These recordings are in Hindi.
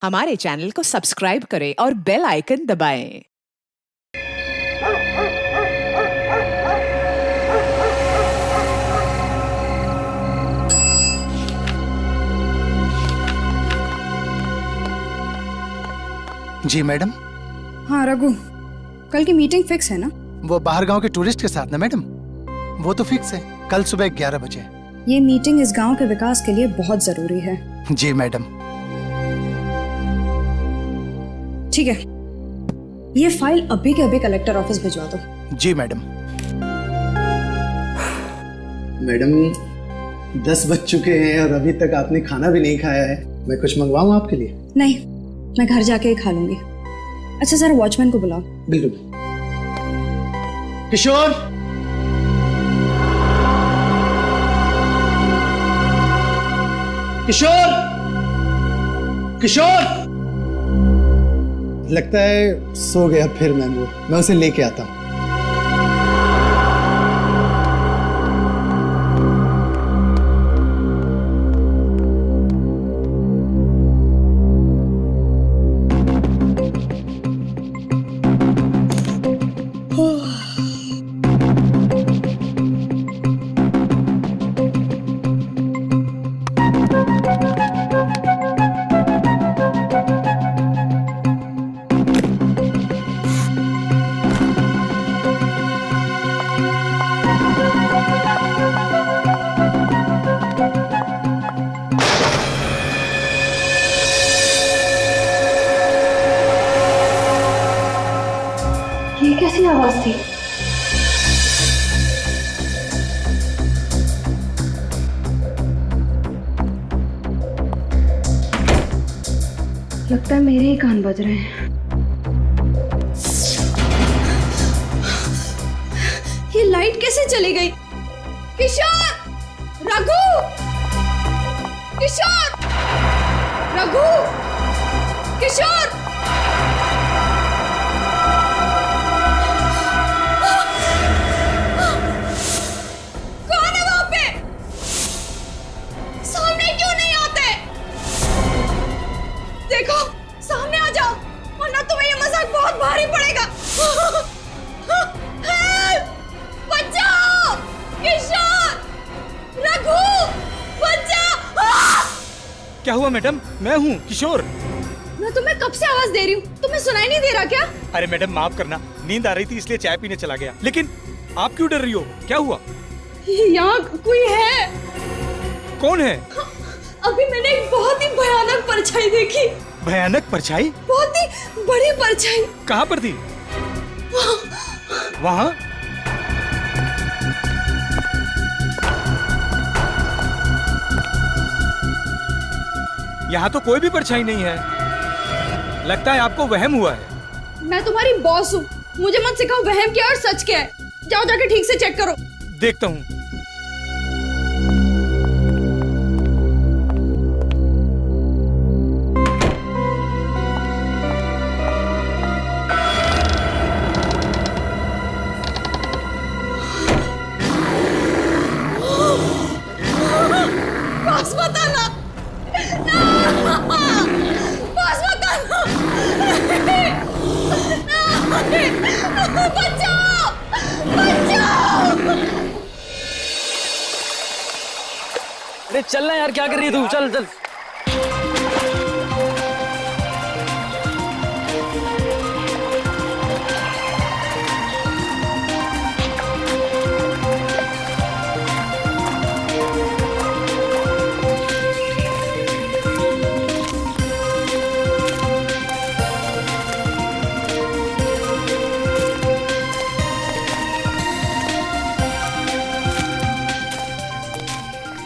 हमारे चैनल को सब्सक्राइब करें और बेल आइकन दबाएं। जी मैडम। हाँ रघु, कल की मीटिंग फिक्स है ना? वो बाहर गांव के टूरिस्ट के साथ ना मैडम, वो तो फिक्स है, कल सुबह 11 बजे। ये मीटिंग इस गांव के विकास के लिए बहुत जरूरी है। जी मैडम। ठीक है, ये फाइल अभी के अभी कलेक्टर ऑफिस भिजवा दो। जी मैडम। मैडम 10 बज चुके हैं और अभी तक आपने खाना भी नहीं खाया है। मैं कुछ मंगवाऊं आपके लिए? नहीं, मैं घर जाके ही खा लूंगी। अच्छा सर, वॉचमैन को बुलाओ। बिल्कुल। किशोर, किशोर, किशोर। लगता है सो गया फिर मैंगो। मैं उसे लेके आता हूँ। ये कैसी आवाज थी? लगता है मेरे ही कान बज रहे हैं। ये लाइट कैसे चली गई? किशोर! रघु! किशोर! रघु! किशोर! कौन है वहां पे? सामने क्यों नहीं आते? देखो, सामने आ जाओ वरना तुम्हें ये मजाक बहुत भारी पड़ेगा। बचाओ! किशोर! रघु! बचाओ! क्या हुआ मैडम? मैं हूँ किशोर। मैं तुम्हें कब से आवाज दे रही हूँ, तुम्हें सुनाई नहीं दे रहा क्या? अरे मैडम माफ करना, नींद आ रही थी इसलिए चाय पीने चला गया। लेकिन आप क्यों डर रही हो? क्या हुआ? यहाँ कोई है। कौन है? अभी मैंने एक बहुत ही भयानक परछाई देखी। भयानक परछाई? बहुत ही बड़ी परछाई। कहाँ पर थी? वहाँ? यहाँ तो कोई भी परछाई नहीं है। लगता है आपको वहम हुआ है। मैं तुम्हारी बॉस हूँ, मुझे मत सिखाओ वहम क्या और सच क्या है। जाओ जाके ठीक से चेक करो। देखता हूँ। बॉस बताना, बॉस बताना, बचाओ, बचाओ। अरे चलना यार, क्या कर रही है तू? चल चल।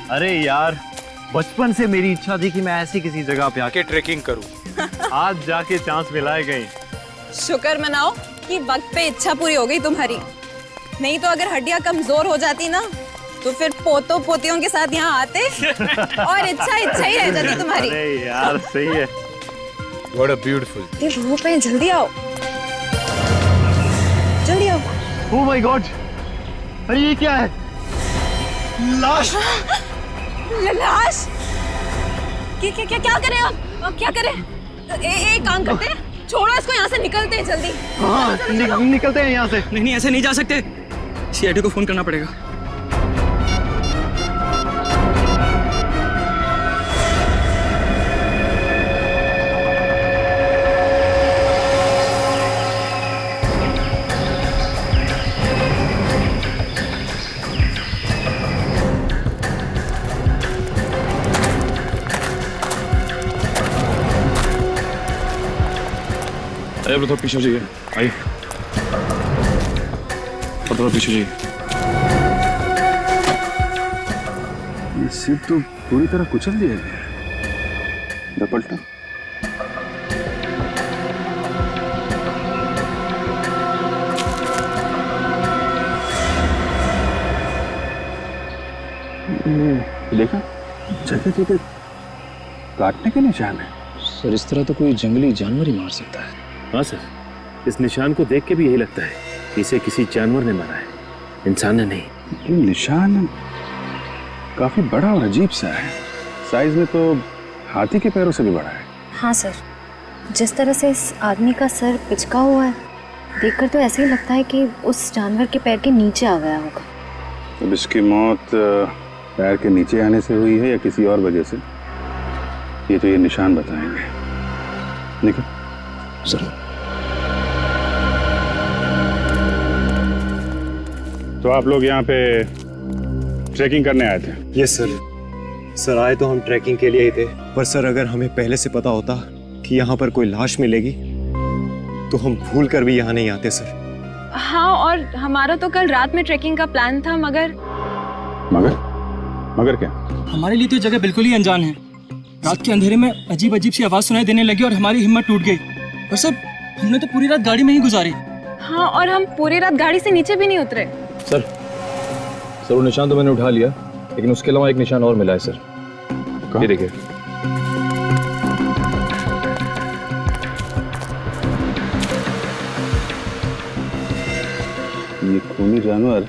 अरे यार, बचपन से मेरी इच्छा थी कि मैं ऐसी किसी जगह पे आके ट्रेकिंग करूं। आज जाके चांस मिलाए गई। शुक्र मनाओ कि वक्त पे इच्छा पूरी हो गई तुम्हारी। नहीं तो अगर हड्डियां कमजोर हो जाती ना तो फिर पोतों पोतियों के साथ यहाँ आते और इच्छा ही रह जाती तुम्हारी। अरे यार सही है। What a beautiful। ये धूप है, जल्दी आओ, जल्दी आओ। ओह माय गॉड, अरे ये क्या है? लाश। लाश? क्या करें आप? क्या करें? एक काम करते हैं, छोड़ो इसको, यहाँ से निकलते हैं जल्दी। हाँ निकलते हैं यहाँ से। नहीं ऐसे नहीं जा सकते, सीआईडी को फोन करना पड़ेगा। अरे थोड़ा पीछे हो जाइए, आइए थोड़ा पीछे जाइए। ये सीट तो पूरी तरह कुचल दिया गया। पलटा देखा, जगह जगह काटने के निशान है। सर इस तरह तो कोई जंगली जानवर ही मार सकता है। हाँ सर, इस निशान को देख के भी यही लगता है कि इसे किसी जानवर ने मारा है, इंसान ने नहीं। ये निशान काफी बड़ा और अजीब सा है, साइज में तो हाथी के पैरों से भी बड़ा है। हाँ सर, जिस तरह से इस आदमी का सर पिचका हुआ है, देखकर तो ऐसे ही लगता है कि उस जानवर के पैर के नीचे आ गया होगा। अब इसकी मौत पैर के नीचे आने से हुई है या किसी और वजह से, ये तो ये निशान बताएंगे। निकल सर। तो आप लोग यहाँ पे ट्रैकिंग करने आए थे? Yes sir. सर आए तो हम ट्रैकिंग के लिए ही थे, पर सर अगर हमें पहले से पता होता कि यहाँ पर कोई लाश मिलेगी तो हम भूल कर भी यहाँ नहीं आते सर। हाँ, और हमारा तो कल रात में ट्रैकिंग का प्लान था, मगर क्या? हमारे लिए तो जगह बिल्कुल ही अनजान है। रात के अंधेरे में अजीब अजीब सी आवाज सुनाई देने लगी और हमारी हिम्मत टूट गई। और सर हमने तो पूरी रात गाड़ी में ही गुजारी। हाँ, और हम पूरी रात गाड़ी से नीचे भी नहीं उतरे। सर वो निशान तो मैंने उठा लिया, लेकिन उसके अलावा एक निशान और मिला है सर। ये देखिए। ये खूनी जानवर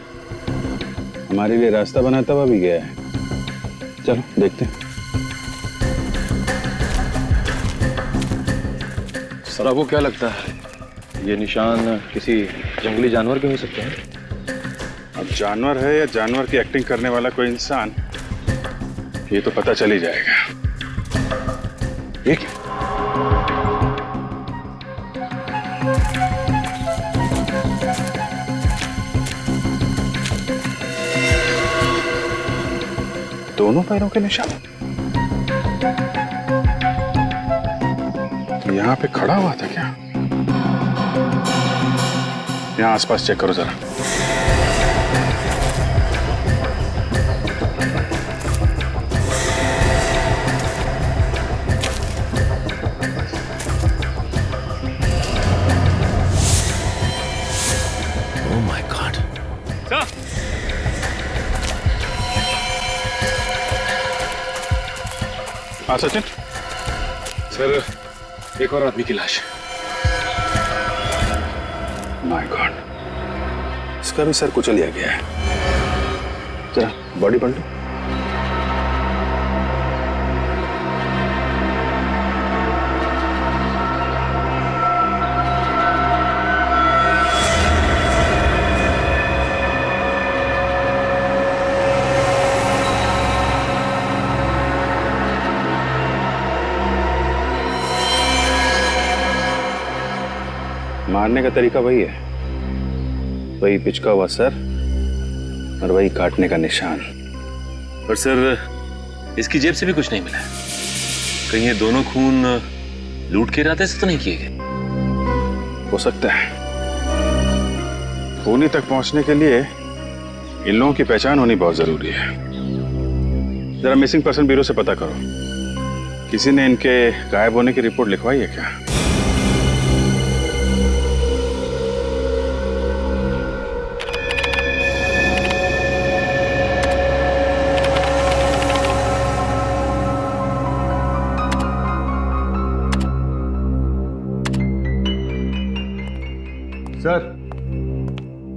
हमारे लिए रास्ता बनाता हुआ भी गया है। चलो देखते हैं। सर आपको क्या लगता है, ये निशान किसी जंगली जानवर के हो सकते हैं? अब जानवर है या जानवर की एक्टिंग करने वाला कोई इंसान, ये तो पता चल ही जाएगा। ये क्या? दोनों पैरों के निशान। यहाँ पे खड़ा हुआ था क्या? यहाँ आसपास चेक करो जरा। Oh my God. हाँ सचिन। सर एक और आदमी की लाश। माय गॉड, इसका भी सर कुचल दिया गया है। जरा बॉडी पलटो। मारने का तरीका वही है, वही पिचका हुआ सर और वही काटने का निशान। और सर इसकी जेब से भी कुछ नहीं मिला है। कहीं ये दोनों खून लूट के इरादे से तो नहीं किए गए? हो सकता है। खूनी तक पहुंचने के लिए इन लोगों की पहचान होनी बहुत जरूरी है। जरा मिसिंग पर्सन ब्यूरो से पता करो, किसी ने इनके गायब होने की रिपोर्ट लिखवाई है क्या?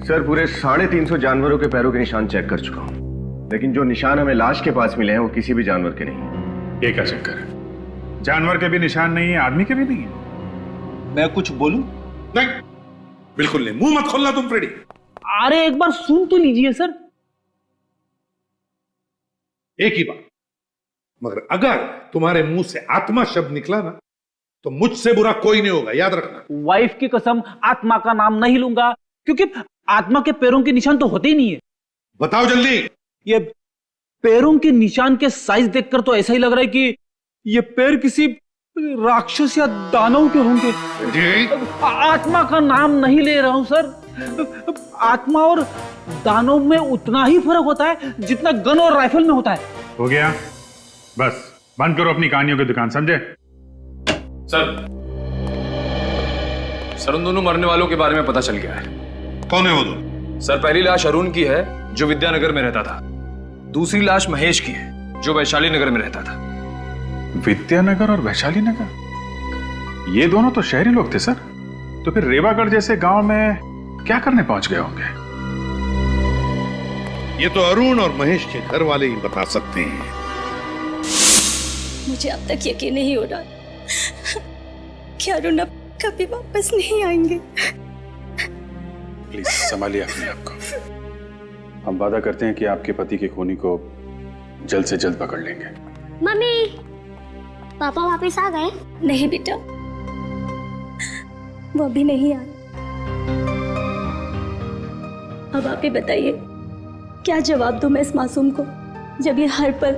सर पूरे 350 जानवरों के पैरों के निशान चेक कर चुका हूं, लेकिन जो निशान हमें लाश के पास मिले हैं वो किसी भी जानवर के नहीं। ये क्या चक्कर है? जानवर के भी निशान नहीं है, आदमी के भी नहीं है। मैं कुछ बोलूं? नहीं, बिल्कुल नहीं। मुंह मत खोलना तुम फ्रेडी। अरे एक बार सुन तो लीजिए सर। एक ही बात, मगर अगर तुम्हारे मुंह से आत्मा शब्द निकला ना तो मुझसे बुरा कोई नहीं होगा, याद रखना। वाइफ की कसम आत्मा का नाम नहीं लूंगा, क्योंकि आत्मा के पैरों के निशान तो होते ही नहीं है। बताओ जल्दी। ये पैरों के निशान के साइज देखकर तो ऐसा ही लग रहा है कि ये पैर किसी राक्षस या दानव के होंगे। आत्मा का नाम नहीं ले रहा हूं सर। आत्मा और दानव में उतना ही फर्क होता है जितना गन और राइफल में होता है। हो गया, बस बंद करो अपनी कहानियों की दुकान, समझे? सर उन दोनों मरने वालों के बारे में पता चल गया है। कौन है वो दोनों? सर पहली लाश अरुण की है जो विद्यानगर में रहता था। दूसरी लाश महेश की है जो वैशाली नगर में रहता था। विद्यानगर और वैशाली नगर, ये दोनों तो शहरी लोग थे सर। तो फिर रेवागढ़ जैसे गांव में क्या करने पहुंच गए होंगे? ये तो अरुण और महेश के घर वाले ही बता सकते हैं। मुझे अब तक यकीन नहीं हो रहा कि अरुण अब कभी वापस नहीं आएंगे। प्लीज संभालिए अपने आप को। हम वादा करते हैं कि आपके पति के खूनी को जल्द से जल्द पकड़ लेंगे। मम्मी, पापा वापस आ गए? नहीं बेटा, वो अभी नहीं आए। अब आप ही बताइए, क्या जवाब दूं मैं इस मासूम को जब ये हर पल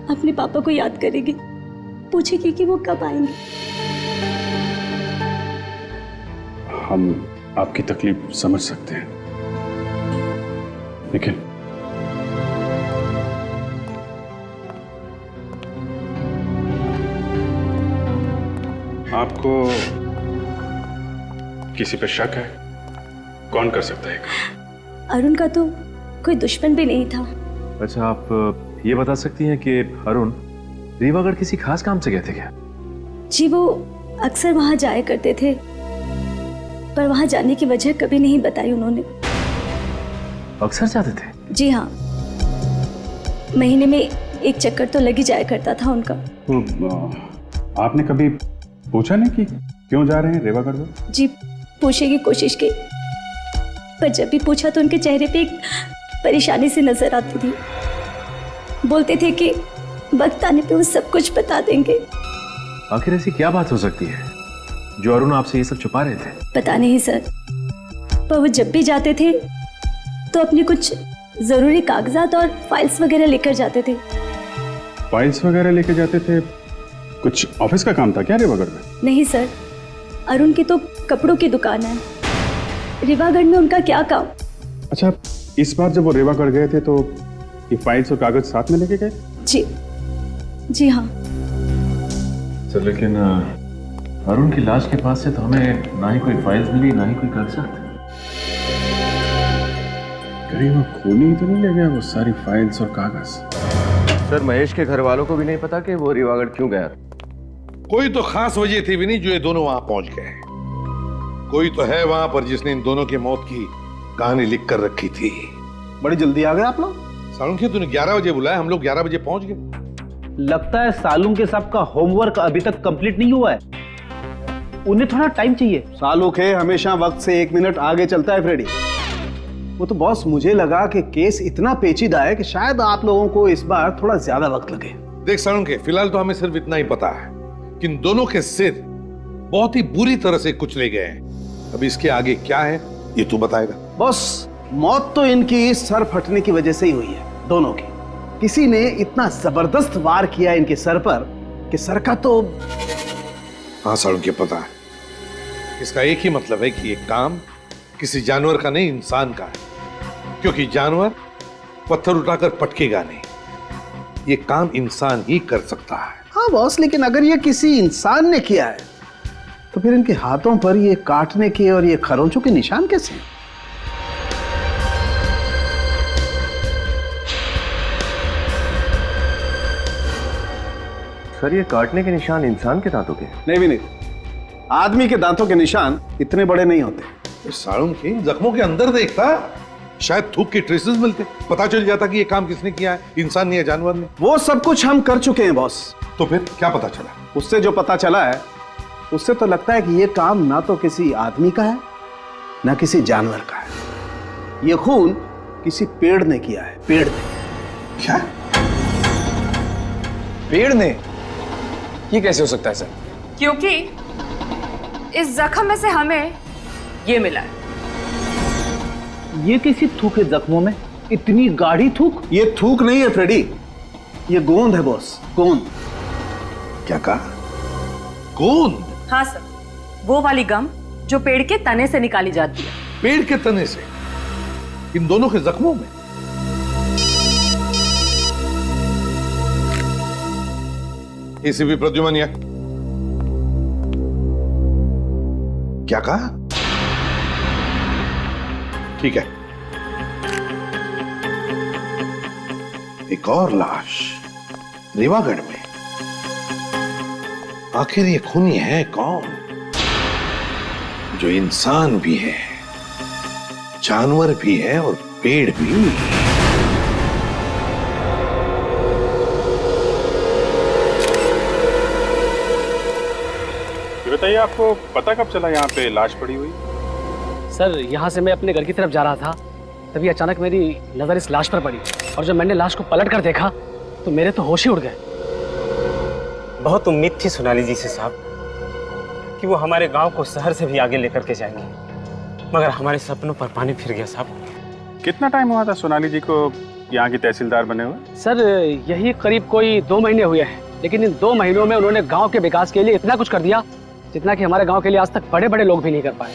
अपने पापा को याद करेगी, पूछेगी कि वो कब आएंगे। हम आपकी तकलीफ समझ सकते हैं, लेकिन आपको किसी पे शक है? कौन कर सकता है? अरुण का तो कोई दुश्मन भी नहीं था। अच्छा, आप ये बता सकती हैं कि अरुण रीवागढ़ किसी खास काम से गए थे क्या? जी, वो अक्सर वहां जाया करते थे, पर वहां जाने की वजह कभी नहीं बताई उन्होंने। अक्सर जाते थे? जी हाँ, महीने में एक चक्कर तो लग ही जाया करता था उनका। तो आपने कभी पूछा नहीं कि क्यों जा रहे हैं रेवागढ़ में? जी, पूछने की कोशिश की, पर जब भी पूछा तो उनके चेहरे पे एक परेशानी सी नजर आती थी। बोलते थे कि वक्त आने पे वो सब कुछ बता देंगे। आखिर ऐसी क्या बात हो सकती है जो अरुण आपसे ये सब छुपा रहे थे? पता नहीं सर, पर वो जब भी जाते थे तो अपने कुछ जरूरी कागजात और फाइल्स वगैरह लेकर जाते थे। फाइल्स वगैरह लेके जाते थे? कुछ ऑफिस का काम था क्या रेवागढ़ में? नहीं सर, अरुण की तो कपड़ों की दुकान है। रेवागढ़ में उनका क्या काम? अच्छा, इस बार जब वो रेवागढ़ गए थे तो ये फाइल्स और कागज साथ में लेके गए? जी हाँ सर, लेकिन अरुण की लाश के पास से तो हमें ना ही कोई फाइल्स मिली ना ही कोई कागजात। कहीं वो खूनी तो नहीं ले गया वो सारी फाइल्स और कागज? सर, महेश के घर वालों को भी नहीं पता कि वो रीवागढ़ क्यों गया। कोई तो खास वजह थी भी नहीं जो ये दोनों वहां पहुंच गए। कोई तो है वहां पर जिसने इन दोनों की मौत की कहानी लिख कर रखी थी। बड़ी जल्दी आ गए आप लोग। सालुंखे, तूने 11 बजे बुलाया, हम लोग 11 बजे पहुंच गए। लगता है सालुंखे के साहब का होमवर्क अभी तक कंप्लीट नहीं हुआ है, उन्हें थोड़ा टाइम चाहिए। सालुंखे हमेशा वक्त से 1 मिनट आगे चलता है फ्रेडी। वो तो बॉस, मुझे लगा कि केस इतना पेचीदा है कि शायद आप लोगों को इस बार थोड़ा ज्यादा वक्त लगे। देख सालुंखे, फिलहाल तो हमें सिर्फ इतना ही पता है कि इन दोनों के सिर बहुत ही बुरी तरह से कुचले गए हैं। अब इसके आगे क्या है ये तू बताएगा। बॉस, मौत तो इनकी सर फटने की वजह से ही हुई है, दोनों की। किसी ने इतना जबरदस्त वार किया इनके सर पर कि सर का तो। हाँ सालुंखे, पता है। इसका एक ही मतलब है कि ये काम किसी जानवर का नहीं, इंसान का है, क्योंकि जानवर पत्थर उठाकर पटकेगा नहीं, ये काम इंसान ही कर सकता है। हाँ बॉस, लेकिन अगर ये किसी इंसान ने किया है तो फिर इनके हाथों पर ये काटने के और ये खरोंचों के निशान कैसे? सर, ये काटने के निशान इंसान के दांतों के? नहीं भी नहीं, आदमी के दांतों के निशान इतने बड़े नहीं होते। सालुंखे, जख्मों के अंदर देखता, शायद थूक के ट्रेसेस मिलते, पता चल जाता कि ये काम किसने किया है, इंसान ने या जानवर ने। वो सब कुछ हम कर चुके हैं बॉस। तो फिर क्या पता चला? उससे जो पता चला है उससे तो लगता है कि ये काम ना तो किसी आदमी का है ना किसी जानवर का है। ये खून किसी पेड़ ने किया है। पेड़ ने। क्या? पेड़ ने? ये कैसे हो सकता है सर? क्योंकि इस जख्म में से हमें ये मिला है। ये कैसी थूक है जख्मों में? इतनी गाढ़ी थूक? ये थूक नहीं है फ्रेडी, ये गोंद है बॉस, गोंद। क्या कहा? गोंद? हाँ सर, वो वाली गम जो पेड़ के तने से निकाली जाती है। पेड़ के तने से? इन दोनों के जख्मों में? एसीपी प्रद्युमन, क्या कहा? ठीक है, एक और लाश रेवागढ़ में। आखिर ये खूनी है कौन, जो इंसान भी है, जानवर भी है और पेड़ भी? ये बताइए, आपको पता कब चला यहाँ पे लाश पड़ी हुई? सर, यहाँ से मैं अपने घर की तरफ जा रहा था, तभी अचानक मेरी नजर इस लाश पर पड़ी और जब मैंने लाश को पलट कर देखा तो मेरे तो होश ही उड़ गए। बहुत उम्मीद थी सोनाली जी से साहब कि वो हमारे गांव को शहर से भी आगे लेकर के जाएंगे, मगर हमारे सपनों पर पानी फिर गया साहब। कितना टाइम हुआ था सोनाली जी को यहाँ की तहसीलदार बने हुए? सर, यही करीब कोई 2 महीने हुए हैं, लेकिन इन 2 महीनों में उन्होंने गांव के विकास के लिए इतना कुछ कर दिया जितना कि हमारे गांव के लिए आज तक बड़े बड़े लोग भी नहीं कर पाए।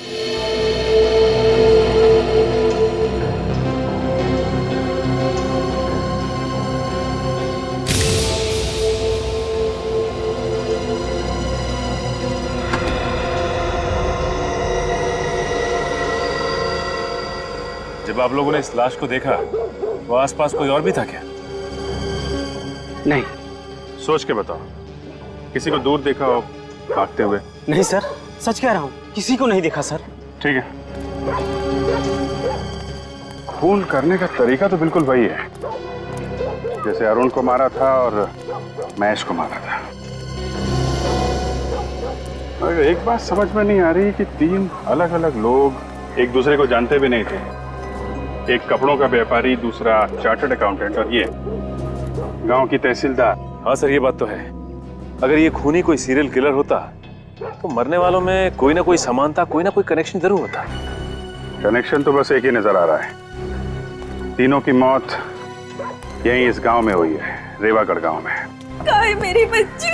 जब आप लोगों ने इस लाश को देखा तो आसपास कोई और भी था क्या? नहीं। सोच के बताओ, किसी को दूर देखा हो भागते हुए? नहीं सर, सच कह रहा हूँ, किसी को नहीं देखा सर। ठीक है, खून करने का तरीका तो बिल्कुल वही है जैसे अरुण को मारा था और महेश को मारा था। और एक बात समझ में नहीं आ रही कि 3 अलग अलग लोग एक दूसरे को जानते भी नहीं थे। एक कपड़ों का व्यापारी, दूसरा चार्टर्ड अकाउंटेंट और ये गांव की तहसीलदार। हाँ सर, ये बात तो है। अगर ये खूनी कोई सीरियल किलर होता तो मरने वालों में कोई ना कोई समानता, कोई ना कोई कनेक्शन जरूर होता। कनेक्शन तो बस एक ही नजर आ रहा है, तीनों की मौत यहीं इस गांव में हुई है, रेवागढ़ गांव में। कहाँ मेरी बच्ची?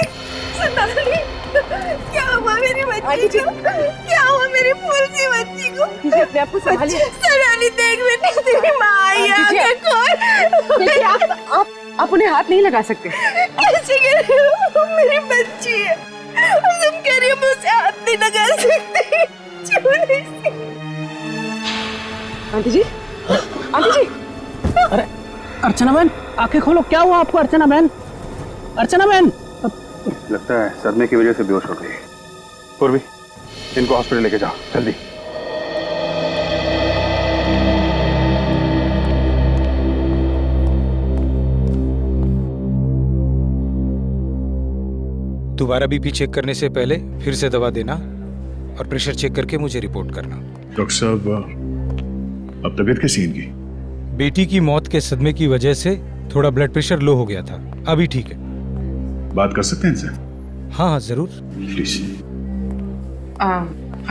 सोनाली, क्या हुआ मेरी बच्ची को? क्या हुआ मेरी फूल सी बच्ची को? अपने आप को संभालिए। सोनाली, देख बेटा, तेरी माँ आई है, आंखें खोल। देखिए, आप उन्हें हाथ नहीं लगा सकते। कैसे कह रही हो? मेरी बच्ची है और तुम कह रही हो मैं उसे हाथ नहीं लगा सकती? छोड़े से। आंटी जी, आंटी जी। अरे अर्चना बहन, आंखें खोलो, क्या हुआ आपको? अर्चना बहन, अर्चना बहन। लगता है सदमे की वजह से बेहोश हो गई। पूर्वी, इनको हॉस्पिटल लेके जाओ जल्दी। दोबारा बीपी चेक करने से पहले फिर से दवा देना और प्रेशर चेक करके मुझे रिपोर्ट करना। डॉक्टर साहब, अब तबीयत कैसी है इनकी? बेटी की मौत के सदमे की वजह से थोड़ा ब्लड प्रेशर लो हो गया था, अभी ठीक है। बात कर सकते हैं इनसे? हाँ हाँ जरूर। प्लीज।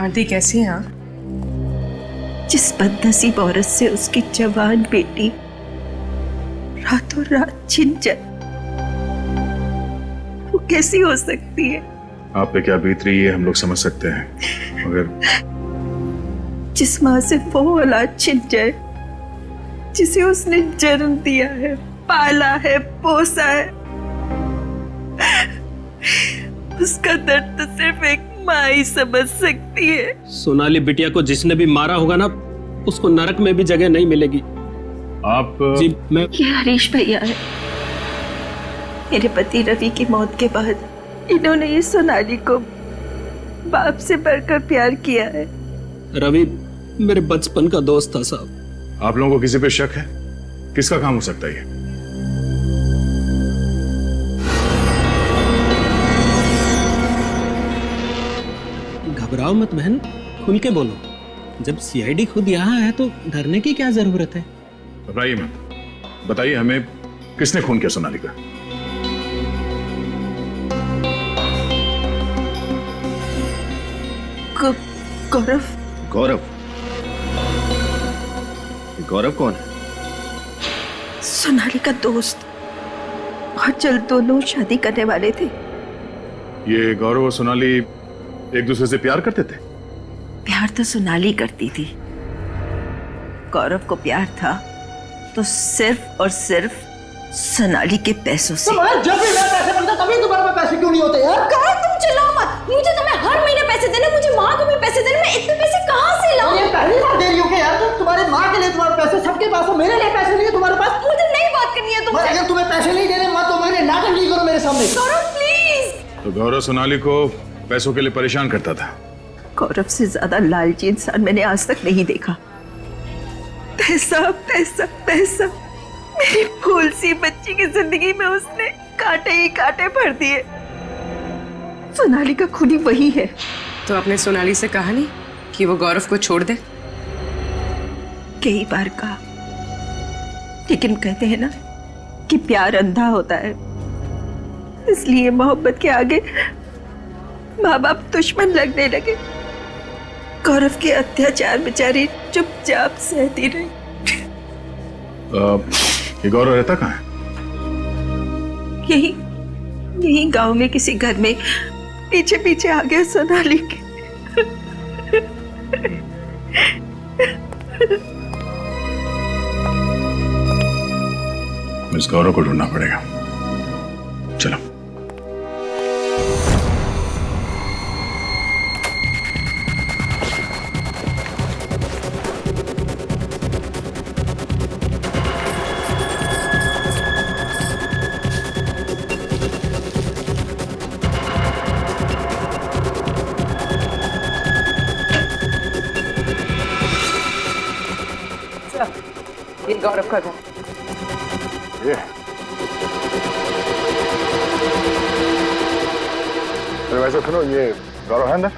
आंटी कैसी हैं? जिस बदनसीब औरत से उसकी जवान बेटी रातों रात छिन जाए, वो कैसी हो सकती है? आप पे क्या बीत रही है हम लोग समझ सकते हैं, मगर जिस माँ से वो औलाद छिन जाए जिसे उसने जन्म दिया है, पाला है, पोसा है, उसका दर्द तो सिर्फ एक माँ ही समझ सकती है। सोनाली बिटिया को जिसने भी मारा होगा ना, उसको नरक में भी जगह नहीं मिलेगी। आप जी, मैं ये हरीश भैया है। मेरे पति रवि की मौत के बाद इन्होंने ये सोनाली को बाप से बढ़कर प्यार किया है। रवि मेरे बचपन का दोस्त था साहब। आप लोगों को किसी पे शक है? किसका काम हो सकता है ये? घबराओ मत बहन, खुल के बोलो। जब सीआईडी खुद यहाँ है तो डरने की क्या जरूरत है? घबराइए मत, बताइए हमें किसने खून किया सोनाली का? गौरव। गौरव? गौरव कौन है? सोनाली का दोस्त, और जल्द दोनों शादी करने वाले थे। ये गौरव और सोनाली एक दूसरे से प्यार करते थे? प्यार तो सोनाली करती थी, गौरव को प्यार था तो सिर्फ और सिर्फ सोनाली के पैसों से। जब भी मैं पैसे मिलता तभी तुम्हारे पास पैसे क्यों नहीं होते यार? कौन तुम चिल्लाओ मत, मुझे तुम्हें हर महीने पैसे देने, मुझे माँ को भी पैसे देने, मैं इतने पैसे कहाँ से लाऊं? ये पहली बार दे रही हो क्या यार? तुम तुम्हारे माँ के लिए तुम्हारे पैसे सबके पास हो, मेरे लिए पैसे नहीं है तुम्हारे पास? मुझे नहीं बात करनी है तुमसे। अगर तुम्हें पैसे नहीं देने मत तो मैंने नाटक नहीं करो मेरे सामने। गौरव प्लीज। तो गौरव सोनाली को पैसों के लिए परेशान करता था? गौरव से ज्यादा लालची इंसान मैंने आज तक नहीं देखा। पैसा पैसा पैसा, मेरी फूल सी बच्ची की जिंदगी में उसने कांटे ही कांटे भर दिए। सोनाली का खूनी वही है। तो आपने सोनाली से कहा नहीं कि वो गौरव को छोड़ दे? कई बार कहा, लेकिन कहते हैं ना कि प्यार अंधा होता है, इसलिए मोहब्बत के आगे माँ बाप दुश्मन लगने लगे। गौरव के अत्याचार बेचारी चुपचाप सहती रही। ये गौरव रहता कहाँ है? यही गांव में किसी घर में पीछे पीछे आ गया सोनाली के। इस गौरव को ढूंढना पड़ेगा। चलो। ये गौरव का घर। ये अरे वैसे सुनो, ये गौरव है अंदर?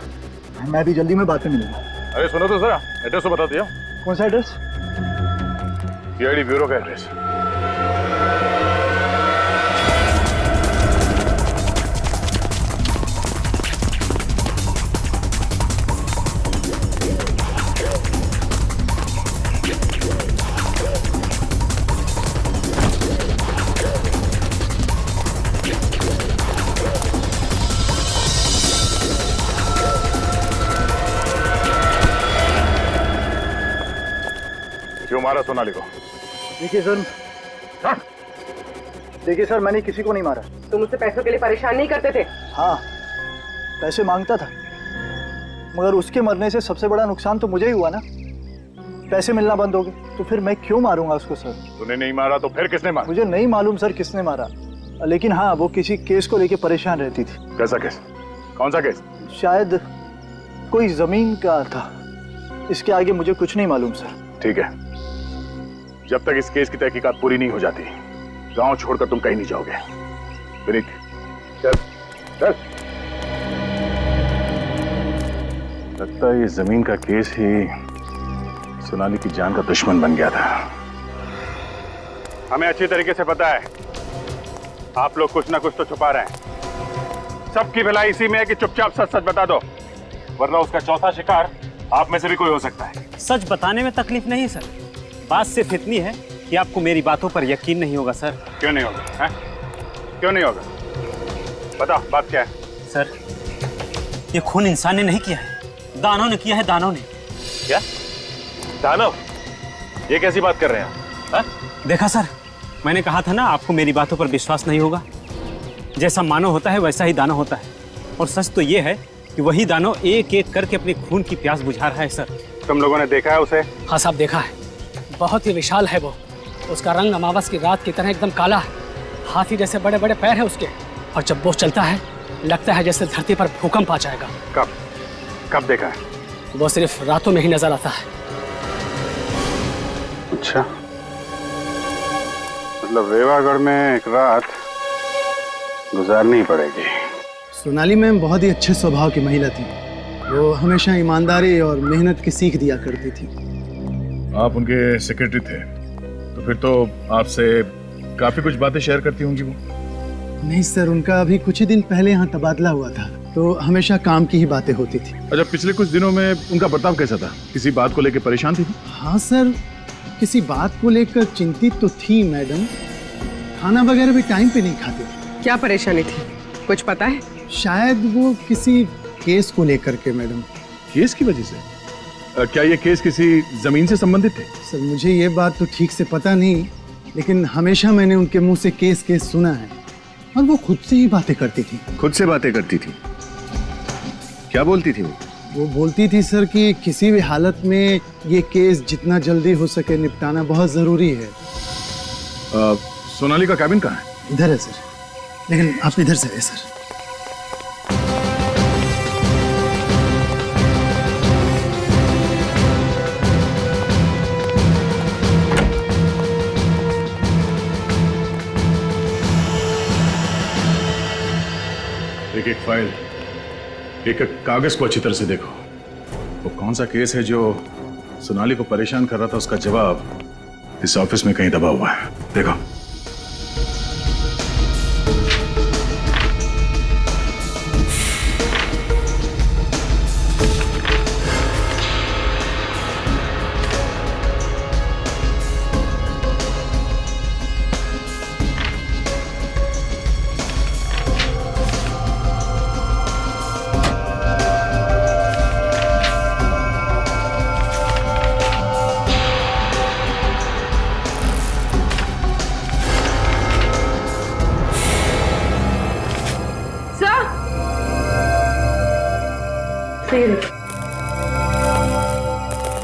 मैं भी जल्दी में बात में मिलूंगा। अरे सुनो तो जरा, एड्रेस तो बता दिया। कौन सा एड्रेस? सीआईडी ब्यूरो का एड्रेस। क्यों मारा सोनाली को? देखिए सर, मैंने किसी को नहीं मारा। तुम उससे पैसों के लिए परेशान नहीं करते थे? हाँ, पैसे मांगता था, मगर उसके मरने से सबसे बड़ा नुकसान तो मुझे ही हुआ ना। पैसे मिलना बंद हो गए तो फिर मैं क्यों मारूंगा उसको सर? तूने नहीं मारा तो फिर किसने मारा? मुझे नहीं मालूम सर किसने मारा, लेकिन हाँ, वो किसी केस को लेके परेशान रहती थी। कैसा केस? कौन सा केस? शायद कोई जमीन का था, इसके आगे मुझे कुछ नहीं मालूम सर। ठीक है, जब तक इस केस की तहकीकात पूरी नहीं हो जाती गांव छोड़कर तुम कहीं नहीं जाओगे। विनीत, चल चल। लगता है ये जमीन का केस ही सोनाली की जान का दुश्मन बन गया था। हमें अच्छी तरीके से पता है आप लोग कुछ ना कुछ तो छुपा रहे हैं। सबकी भलाई इसी में है कि चुपचाप सच सच बता दो, वरना उसका चौथा शिकार आप में से भी कोई हो सकता है। सच बताने में तकलीफ नहीं सर, बात सिर्फ इतनी है कि आपको मेरी बातों पर यकीन नहीं होगा सर। क्यों नहीं होगा? है? क्यों नहीं होगा? बता, बात क्या है? सर, ये खून इंसान ने नहीं किया है, दानव ने किया है। दानव ने। क्या? दानव? ये कैसी बात कर रहे हैं आप? देखा सर, मैंने कहा था ना आपको मेरी बातों पर विश्वास नहीं होगा। जैसा मानव होता है वैसा ही दानव होता है, और सच तो ये है कि वही दानव एक एक करके अपनी खून की प्यास बुझा रहा है सर। तुम लोगों ने देखा है उसे? हाँ साहब, देखा है। बहुत ही विशाल है वो, उसका रंग अमावस की रात की तरह एकदम काला है, हाथी जैसे बड़े बड़े पैर हैं उसके, और जब वो चलता है लगता है जैसे धरती पर भूकंप आ जाएगा। कब देखा है? वो सिर्फ रातों में ही नजर आता है। अच्छा, मतलब रेवागढ़ में एक रात गुजारनी पड़ेगी। सोनाली मैम बहुत ही अच्छे स्वभाव की महिला थी, वो हमेशा ईमानदारी और मेहनत की सीख दिया करती थी। आप उनके सेक्रेटरी थे, तो फिर तो आपसे काफी कुछ बातें शेयर करती होंगी वो। नहीं सर, उनका अभी कुछ ही दिन पहले यहाँ तबादला हुआ था, तो हमेशा काम की ही बातें होती थी। अच्छा, पिछले कुछ दिनों में उनका बर्ताव कैसा था? किसी बात को लेकर परेशान थी? हाँ सर, किसी बात को लेकर चिंतित तो थी मैडम। खाना वगैरह भी टाइम पे नहीं खाते। क्या परेशानी थी, कुछ पता है? शायद वो किसी केस को लेकर के मैडम। केस की वजह से? क्या ये केस किसी जमीन से संबंधित थे? सर मुझे ये बात तो ठीक से पता नहीं, लेकिन हमेशा मैंने उनके मुंह से केस सुना है, और वो खुद से ही बातें करती थी। खुद से बातें करती थी? क्या बोलती थी वो? वो बोलती थी सर कि किसी भी हालत में ये केस जितना जल्दी हो सके निपटाना बहुत जरूरी है। सोनाली का कैबिन कहाँ है? इधर है सर, लेकिन आप इधर से है सर। एक एक फाइल, एक एक कागज को अच्छी तरह से देखो। वो कौन सा केस है जो सोनाली को परेशान कर रहा था, उसका जवाब इस ऑफिस में कहीं दबा हुआ है। देखो।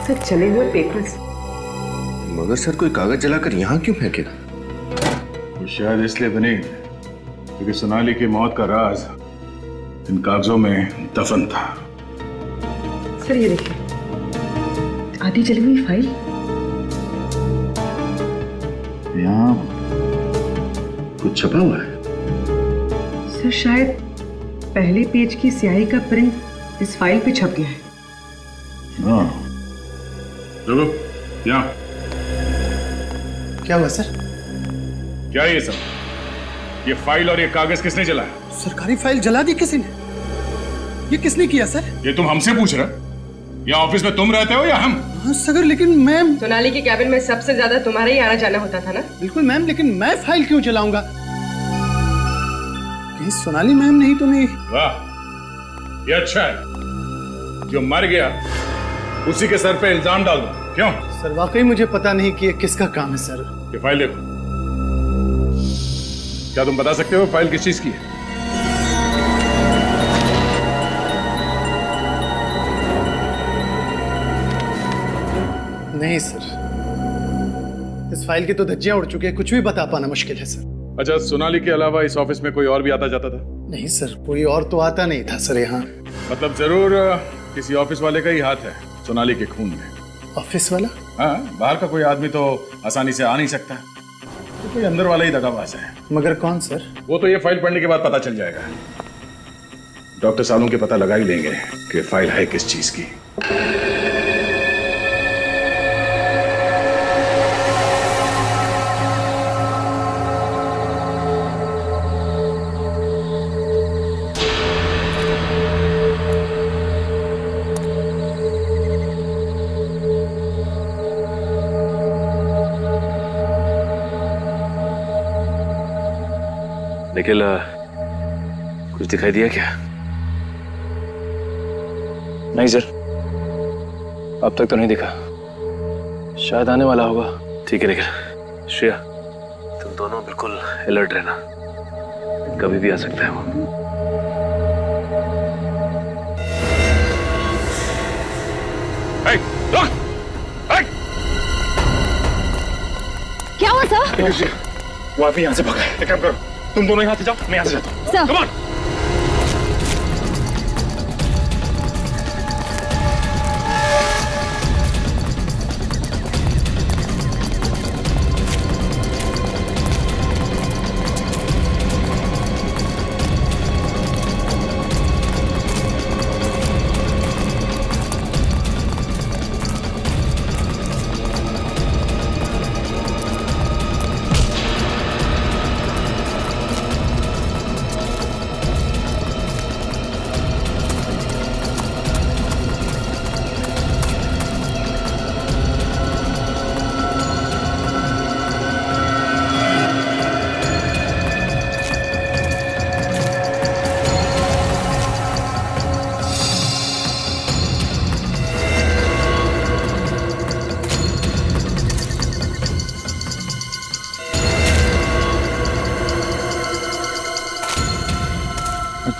सर चले हुए पेपर्स। मगर सर कोई कागज जलाकर यहाँ क्यों फेंकेगा? वो शायद इसलिए बनी क्योंकि सोनाली की मौत का राज इन कागजों में दफन था। सर ये देखिए, आधी जली हुई फाइल। यहाँ कुछ छपा हुआ है। सर शायद पहले पेज की स्याही का प्रिंट इस फाइल पे छप गया है। हाँ, रुको, यहाँ। क्या हुआ सर? क्या ये सब? ये फाइल और ये कागज किसने जलाया? सरकारी फाइल जला दी किसी ने? ये किसने किया सर? ये तुम हमसे पूछ रहे? या ऑफिस में तुम रहते हो या हम? हाँ सर, लेकिन मैम। सोनाली के कैबिन में सबसे ज्यादा तुम्हारा ही आना जाना होता था ना? बिल्कुल मैम, लेकिन मैं फाइल क्यों जलाऊंगा? कहीं सोनाली मैम नहीं तो नहीं? वाह, ये अच्छा है। जो मर गया उसी के सर पे इल्जाम डाल दो। क्यों? सर वाकई मुझे पता नहीं कि ये किसका काम है सर। ये फाइल देखो। क्या तुम बता सकते हो फाइल किस चीज की है? नहीं सर, इस फाइल की तो धज्जियां उड़ चुकी है, कुछ भी बता पाना मुश्किल है सर। अच्छा, सोनाली के अलावा इस ऑफिस में कोई और भी आता जाता था? नहीं सर, कोई और तो आता नहीं था सर यहाँ। मतलब जरूर किसी ऑफिस वाले का ही हाथ है सोनाली के खून में। ऑफिस वाला? हाँ, बाहर का कोई आदमी तो आसानी से आ नहीं सकता, तो कोई अंदर वाला ही दगाबाज है। मगर कौन सर? वो तो ये फाइल पढ़ने के बाद पता चल जाएगा। डॉक्टर सालों के पता लगा ही लेंगे कि फाइल है किस चीज की। निखिल, कुछ दिखाई दिया क्या? नहीं सर, अब तक तो नहीं दिखा, शायद आने वाला होगा। ठीक है निखिल। श्रेया, तुम दोनों बिल्कुल अलर्ट रहना, कभी भी आ सकता है वो। क्या हुआ सर? वो अभी यहाँ से भागा है। एक काम करो, तुम दोनों यहाँ से जाओ, मैं यहाँ से जाता हूँ। सर। Come on!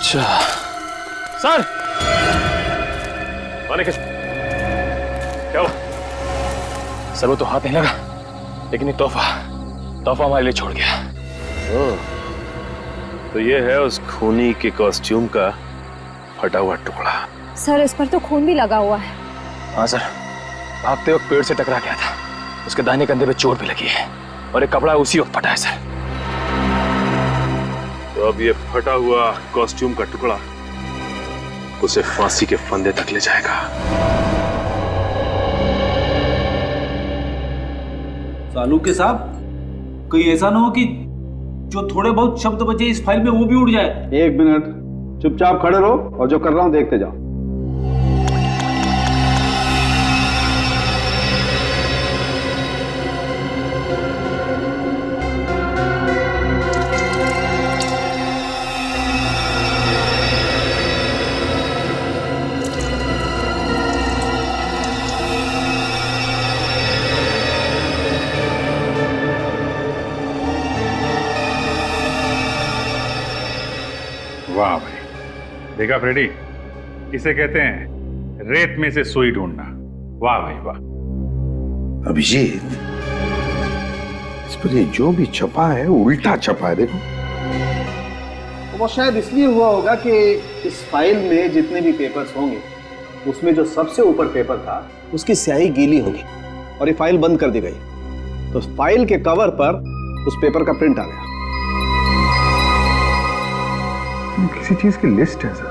अच्छा सर, क्या हुआ? सर वो तो हाथ नहीं लगा, लेकिन ये तोहफा हमारे लिए छोड़ गया। तो ये है उस खूनी के कॉस्ट्यूम का फटा हुआ टुकड़ा। सर इस पर तो खून भी लगा हुआ है। हाँ सर, भागते वक्त पेड़ से टकरा गया था, उसके दाहिने कंधे पे चोट भी लगी है और एक कपड़ा उसी वक्त फटा है सर। तो अब ये फटा हुआ कॉस्ट्यूम का टुकड़ा उसे फांसी के फंदे तक ले जाएगा। सालू के साहब, कहीं ऐसा ना हो कि जो थोड़े बहुत शब्द बचे इस फाइल में वो भी उड़ जाए। एक मिनट, चुपचाप खड़े रहो और जो कर रहा हूं देखते जाओ। वाह भाई, देखा फ्रेडी, इसे कहते हैं रेत में से सुई ढूंढना। वाह भाई वाह। अभिजीत, इस पर ये जो भी छपा है उल्टा छपा है, देखो। वो शायद इसलिए हुआ होगा कि इस फाइल में जितने भी पेपर्स होंगे उसमें जो सबसे ऊपर पेपर था उसकी स्याही गीली होगी और ये फाइल बंद कर दी गई, तो फाइल के कवर पर उस पेपर का प्रिंट आ गया। किसी चीज की लिस्ट है सर।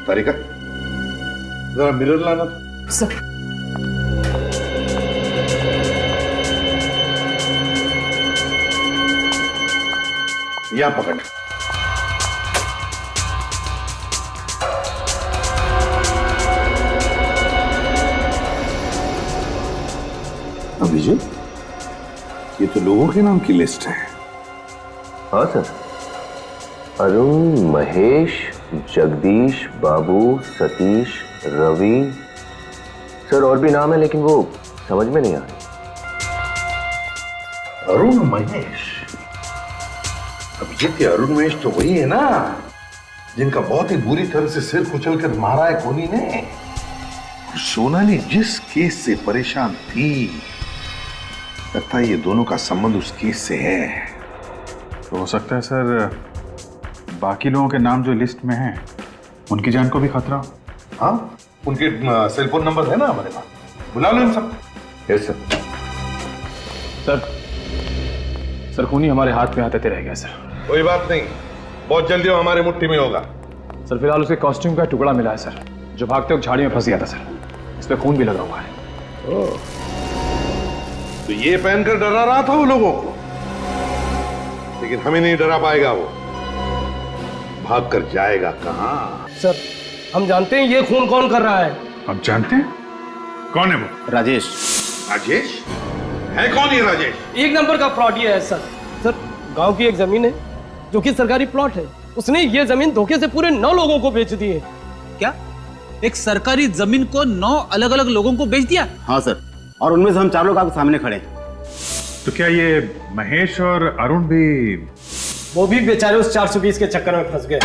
तारिका, जरा मिरर लाना था। सर यहां पकड़। अभिजीत, ये तो लोगों के नाम की लिस्ट है। हाँ सर, अरुण, महेश, जगदीश, बाबू, सतीश, रवि, सर और भी नाम है लेकिन वो समझ में नहीं आ रहे। अरुण महेश, अभिजीत, अरुण महेश तो वही है ना जिनका बहुत ही बुरी तरह से सिर कुचल कर मारा है कोनी ने। सोनाली जिस केस से परेशान थी, लगता है ये दोनों का संबंध उस केस से है। तो हो सकता है सर बाकी लोगों के नाम जो लिस्ट में हैं उनकी जान को भी खतरा। हाँ, उनके सेल फोन नंबर है ना हमारे पास, बुला लो इन सब। Yes sir. सर खूनी हमारे हाथ में आते रह गया सर। कोई बात नहीं, बहुत जल्दी वो हमारे मुट्ठी में होगा। सर फिलहाल उसके कॉस्ट्यूम का टुकड़ा मिला है सर, जो भागते वक्त झाड़ी में फंस गया था सर। इस पे खून भी लगा हुआ है। तो ये पहनकर डरा रहा था वो लोगों को, लेकिन हमें नहीं डरा पाएगा। वो भाग कर जाएगा कहां? सर हम जानते हैं ये खून कौन कर रहा है। अब जानते हैं कौन है वो? राजेश। राजेश है? कौन ये राजेश? एक नंबर का फ्रॉड ये है सर। सर गांव की एक जमीन है जो कि सरकारी प्लॉट है, उसने ये जमीन धोखे से पूरे 9 लोगों को बेच दी है। क्या एक सरकारी जमीन को 9 अलग अलग लोगों को बेच दिया? हाँ सर, और उनमें से हम 4 लोग आपके सामने खड़े हैं। तो क्या ये महेश और अरुण भी? वो भी बेचारे उस 420 के चक्कर में फंस गए।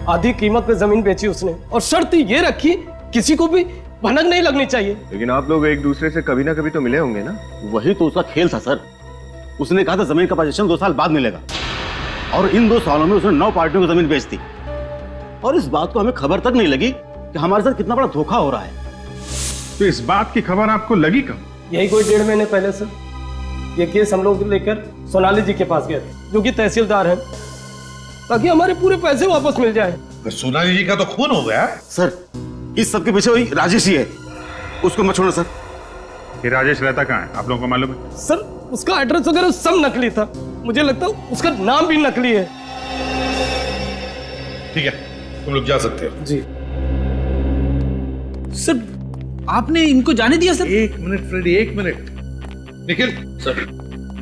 आधी कीमत पे जमीन बेची उसने और शर्त ये रखी किसी को भी भनक नहीं लगनी चाहिए। लेकिन आप लोग एक दूसरे से कभी ना कभी तो मिले होंगे ना? वही तो उसका खेल था सर। उसने कहा था जमीन का पोजीशन 2 साल बाद मिलेगा, और इन 2 सालों में उसने 9 पार्टियों को जमीन बेच दी, और इस बात को हमें खबर तक नहीं लगी कि हमारे साथ कितना बड़ा धोखा हो रहा है। तो इस बात की खबर आपको लगी कब? यही कोई 1.5 महीने पहले सर। ये केस हम लोग लेकर सोनाली जी के पास गए थे, जो कि तहसीलदार हैं, ताकि हमारे पूरे पैसे वापस मिल जाए। सोनाली जी का तो खून हो गया सर। इस सब के पीछे वही राजेश ही है, उसको मत छोड़ना सर। ये राजेश रहता कहाँ है आप लोगों को मालूम है? सर उसका एड्रेस वगैरह सब नकली था, मुझे लगता है उसका नाम भी नकली है। ठीक है, तुम लोग जा सकते हो। जी सर, आपने इनको जाने दिया सर? 1 minute Freddy, 1 minute. Nikhil sir,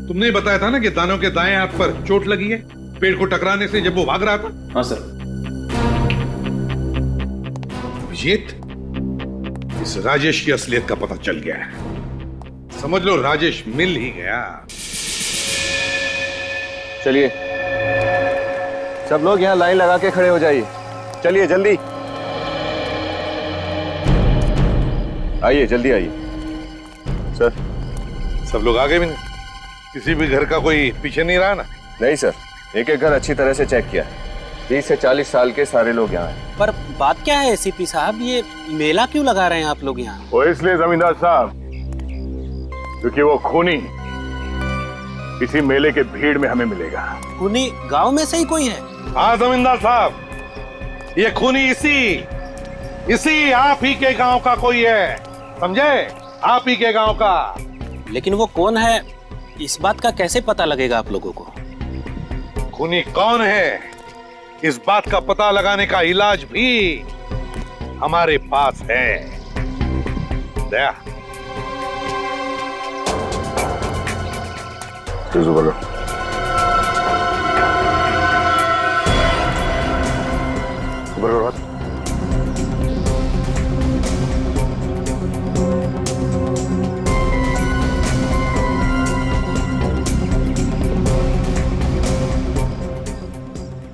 तुमने बताया था ना कि दानव के दाएं हाथ पर चोट लगी है पेड़ को टकराने से जब वो भाग रहा था। हाँ सर। अभिजीत, इस राजेश की असलियत का पता चल गया है। समझ लो राजेश मिल ही गया। चलिए सब लोग यहाँ लाइन लगा के खड़े हो जाइए। चलिए जल्दी आइए, जल्दी आइए। सर सब लोग आगे भी नहीं? किसी भी घर का कोई पीछे नहीं रहा ना? नहीं सर, एक एक घर अच्छी तरह से चेक किया। 30 से 40 साल के सारे लोग यहाँ हैं। पर बात क्या है एसीपी साहब, ये मेला क्यों लगा रहे हैं आप लोग यहाँ? वो इसलिए जमींदार साहब क्योंकि वो खूनी इसी मेले के भीड़ में हमें मिलेगा। खूनी गांव में से ही कोई है? हाँ जमींदार साहब, ये खूनी इसी आप ही के गांव का कोई है, समझे? आप ही के गांव का। लेकिन वो कौन है इस बात का कैसे पता लगेगा आप लोगों को? खूनी कौन है इस बात का पता लगाने का इलाज भी हमारे पास है। दया बोलो।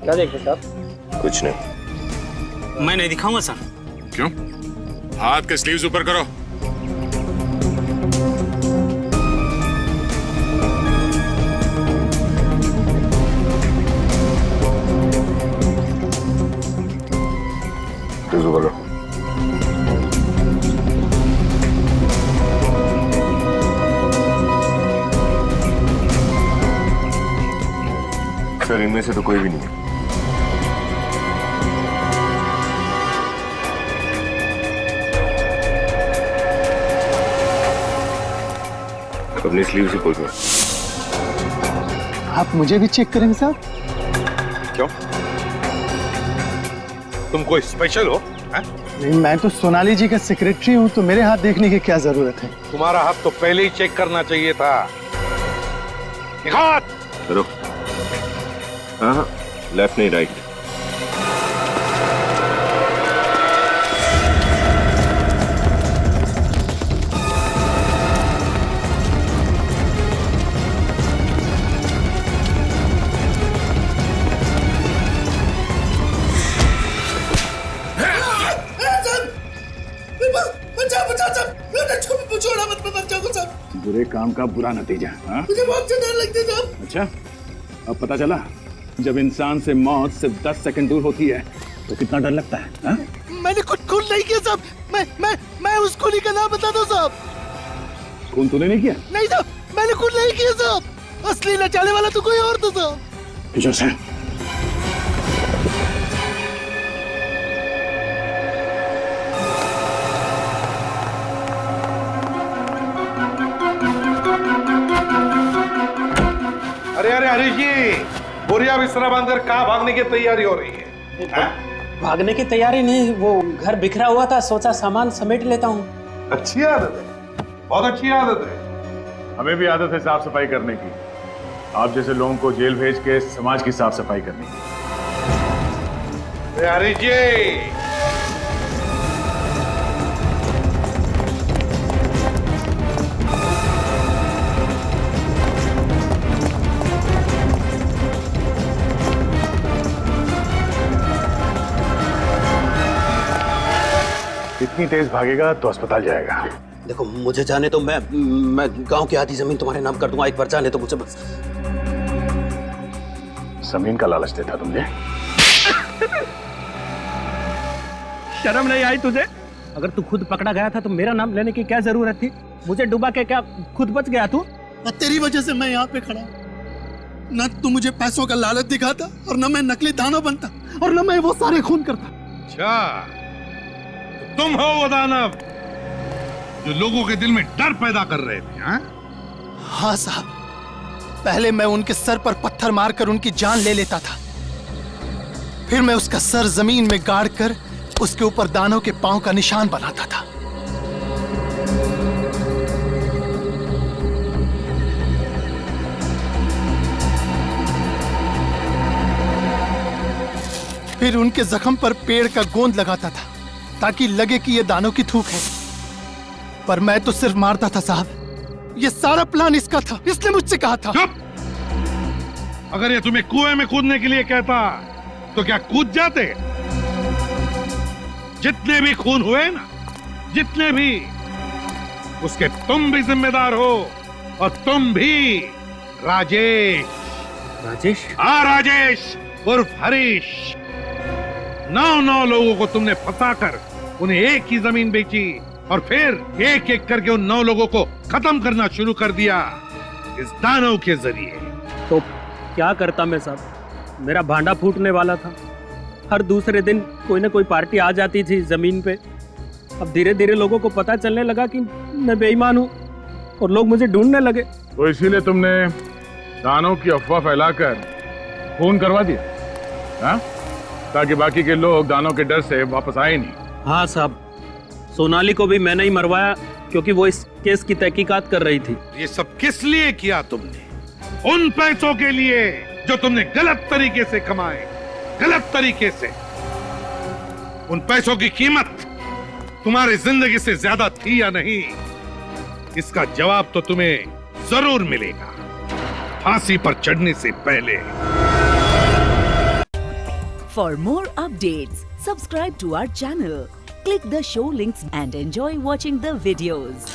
क्या देखते साहब? कुछ नहीं। मैं नहीं दिखाऊंगा सर। क्यों? हाथ के स्लीव्स ऊपर करो। बोलो। सर इनमें से तो कोई भी नहीं है। अपनी स्लीव से खोल। आप मुझे भी चेक करेंगे साहब? क्यों? तुम कोई स्पेशल हो? नहीं, मैं तो सोनाली जी का सेक्रेटरी हूँ, तो मेरे हाथ देखने की क्या जरूरत है? तुम्हारा हाथ तो पहले ही चेक करना चाहिए था। हाथ करो। हाँ, लेफ्ट नहीं राइट। बुरे काम का बुरा नतीजा। मुझे बहुत डर लगता है साहब। अच्छा, अब पता चला जब इंसान से मौत सिर्फ 10 सेकंड दूर होती है तो कितना डर लगता है। हा? मैंने कुछ खून नहीं किया साहब। मैं उस खूनी का नाम बता दो साहब। खून तूने नहीं किया? नहीं साहब, मैंने खून नहीं किया साहब। असली नचाने वाला तो कोई और था साहब। किशोर सर, अरे हरीश जी, बोरिया बिस्तरा बांधकर कहाँ भागने की तैयारी हो रही है? भागने की तैयारी नहीं, वो घर बिखरा हुआ था, सोचा सामान समेट लेता हूँ। अच्छी आदत है, बहुत अच्छी आदत है। हमें भी आदत है साफ सफाई करने की। आप जैसे लोगों को जेल भेज के समाज की साफ सफाई करने की। हरीश जी, इतनी तेज भागेगा तो अस्पताल जाएगा। देखो मुझे जाने तो मैं गांव की आधी जमीन तुम्हारे नाम कर दूंगा, एक बार जाने तो मुझे बस। जमीन का लालच देता तुमने? शर्म नहीं आई तुझे? अगर तू खुद पकड़ा गया था तो मेरा नाम लेने की क्या जरूरत थी? मुझे डुबा के क्या खुद बच गया तू? तेरी वजह से मैं यहाँ पे खड़ा। न तू मुझे पैसों का लालच दिखाता और न मैं नकली दानव बनता और न मैं वो सारे खून करता। अच्छा, तुम हो वो दानव जो लोगों के दिल में डर पैदा कर रहे थे? हाँ साहब, पहले मैं उनके सर पर पत्थर मारकर उनकी जान ले लेता था, फिर मैं उसका सर जमीन में गाड़ कर उसके ऊपर दानव के पांव का निशान बनाता था। फिर उनके जख्म पर पेड़ का गोंद लगाता था ताकि लगे कि यह दानव की थूक है। पर मैं तो सिर्फ मारता था साहब, ये सारा प्लान इसका था, इसने मुझसे कहा था। चुप! अगर ये तुम्हें कुएं में कूदने के लिए कहता तो क्या कूद जाते? जितने भी खून हुए ना, जितने भी, उसके तुम भी जिम्मेदार हो, और तुम भी राजेश। राजेश? हाँ, राजेश उर्फ हरीश। 9 लोगों को तुमने फंसाकर उन्हें एक ही जमीन बेची और फिर एक एक करके उन 9 लोगों को खत्म करना शुरू कर दिया इस दानव के जरिए। तो क्या करता मैं साहब, मेरा भांडा फूटने वाला था। हर दूसरे दिन कोई ना कोई पार्टी आ जाती थी जमीन पे। अब धीरे धीरे लोगों को पता चलने लगा कि मैं बेईमान हूँ और लोग मुझे ढूंढने लगे। तो इसीलिए तुमने दानों की अफवाह फैलाकर खून करवा दिया, हाँ? ताकि बाकी के लोग दानों के डर से वापस आए नहीं। हाँ साहब, सोनाली को भी मैंने ही मरवाया क्योंकि वो इस केस की तहकीकात कर रही थी। ये सब किस लिए किया तुमने? उन पैसों के लिए जो तुमने गलत तरीके से कमाए, गलत तरीके से। उन पैसों की कीमत तुम्हारी जिंदगी से ज्यादा थी या नहीं, इसका जवाब तो तुम्हें जरूर मिलेगा फांसी पर चढ़ने से पहले। For more updates, subscribe to our channel, click the show links and enjoy watching the videos.